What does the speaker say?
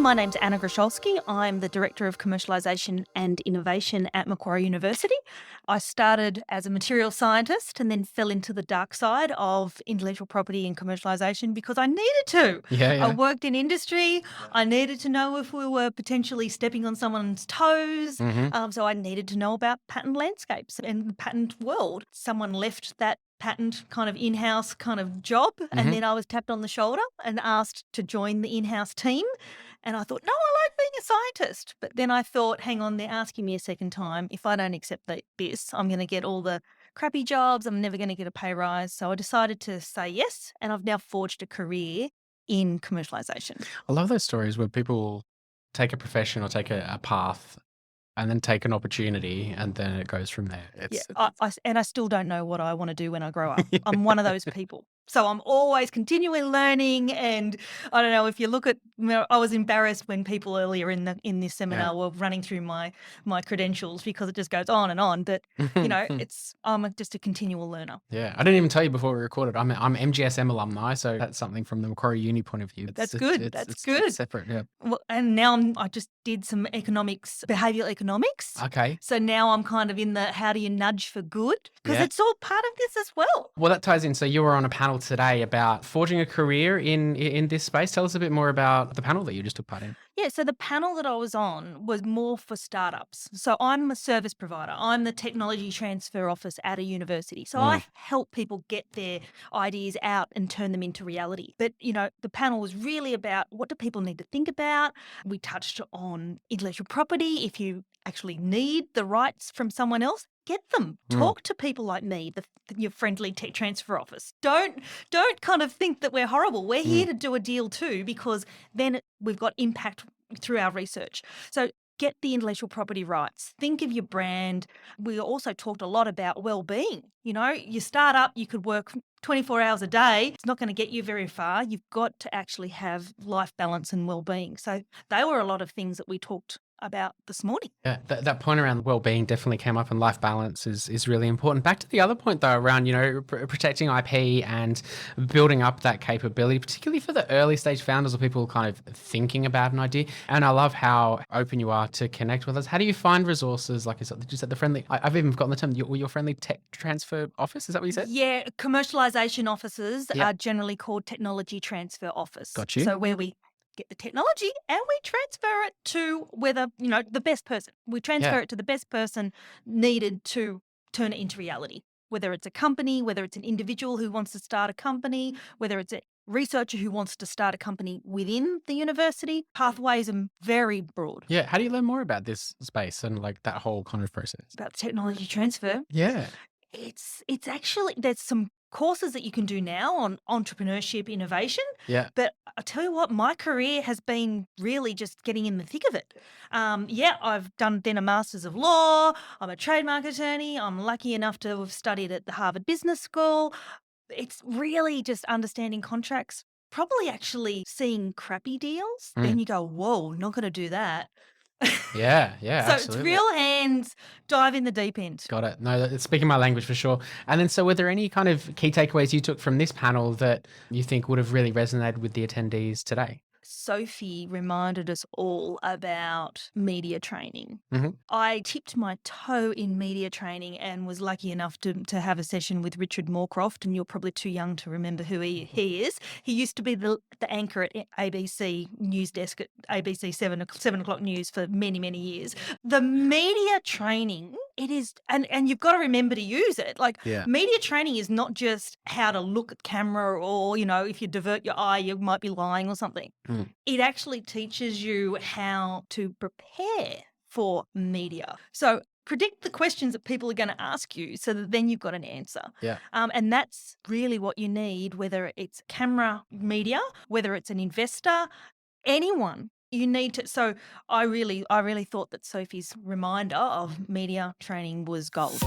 My name's Anna Grocholsky. I'm the Director of Commercialisation and Innovation at Macquarie University. I started as a material scientist and then fell into the dark side of intellectual property and commercialisation because I needed to. I worked in industry. I needed to know if we were potentially stepping on someone's toes. So I needed to know about patent landscapes and the patent world. Someone left that patent kind of in-house kind of job, and then I was tapped on the shoulder and asked to join the in-house team. And I thought, no, I like being a scientist. But then I thought, hang on, they're asking me a second time. If I don't accept this, I'm going to get all the crappy jobs. I'm never going to get a pay rise. So I decided to say yes, and I've now forged a career in commercialisation. I love those stories where people take a profession or take a path and then take an opportunity, and then it goes from there. I still don't know what I want to do when I grow up. I'm one of those people. So I'm always continually learning, and I don't know if you look at. I was embarrassed when people earlier in this seminar were running through my credentials because it just goes on and on. But I'm just a continual learner. Yeah, I didn't even tell you before we recorded. I'm MGSM alumni, so that's something from the Macquarie Uni point of view. That's good. It's separate. Yeah. Well, and now I just did some behavioural economics. Okay. So now I'm kind of in the how do you nudge for good, because it's all part of this as well. Well, that ties in. So you were on a panel today about forging a career in this space. Tell us a bit more about the panel that you just took part in. Yeah, so the panel that I was on was more for startups. So I'm a service provider. I'm the technology transfer office at a university. So I help people get their ideas out and turn them into reality. But, the panel was really about what do people need to think about. We touched on intellectual property. If you actually need the rights from someone else, get them. Talk to people like me, your friendly tech transfer office. Don't kind of think that we're horrible. We're here to do a deal too, because then we've got impact through our research. So get the intellectual property rights. Think of your brand. We also talked a lot about wellbeing. Your startup, you could work 24 hours a day. It's not going to get you very far. You've got to actually have life balance and wellbeing. So they were a lot of things that we talked about this morning. Yeah, that point around well-being definitely came up, and life balance is really important. Back to the other point though, around protecting IP and building up that capability, particularly for the early stage founders or people kind of thinking about an idea. And I love how open you are to connect with us. How do you find resources? Like you said, the friendly. I've even forgotten the term. Your friendly tech transfer office. Is that what you said? Yeah, commercialisation offices are generally called technology transfer office. Got you. So where we get the technology and we transfer it to the best person. We transfer it to the best person needed to turn it into reality, whether it's a company, whether it's an individual who wants to start a company, whether it's a researcher who wants to start a company within the university. Pathways are very broad. Yeah. How do you learn more about this space and like that whole kind of process? About technology transfer. Yeah. It's actually, there's some courses that you can do now on entrepreneurship, innovation. Yeah. But I tell you what, my career has been really just getting in the thick of it. I've done a Masters of Law. I'm a trademark attorney. I'm lucky enough to have studied at the Harvard Business School. It's really just understanding contracts, probably actually seeing crappy deals. Then you go, whoa, not going to do that. Yeah, So absolutely. it's real hands, dive in the deep end. Got it. No, it's speaking my language for sure. And then, so were there any kind of key takeaways you took from this panel that you think would have really resonated with the attendees today? Sophie reminded us all about media training. I tipped my toe in media training and was lucky enough to have a session with Richard Moorcroft, and you're probably too young to remember who he is. He used to be the anchor at ABC News Desk at ABC 7 o'clock news for many, many years. The media training, it is, and you've got to remember to use it. Media training is not just how to look at camera or, if you divert your eye, you might be lying or something. It actually teaches you how to prepare for media. So predict the questions that people are going to ask you so that then you've got an answer. Yeah. And that's really what you need, whether it's camera media, whether it's an investor, anyone. You need to. So I really thought that Sophie's reminder of media training was gold.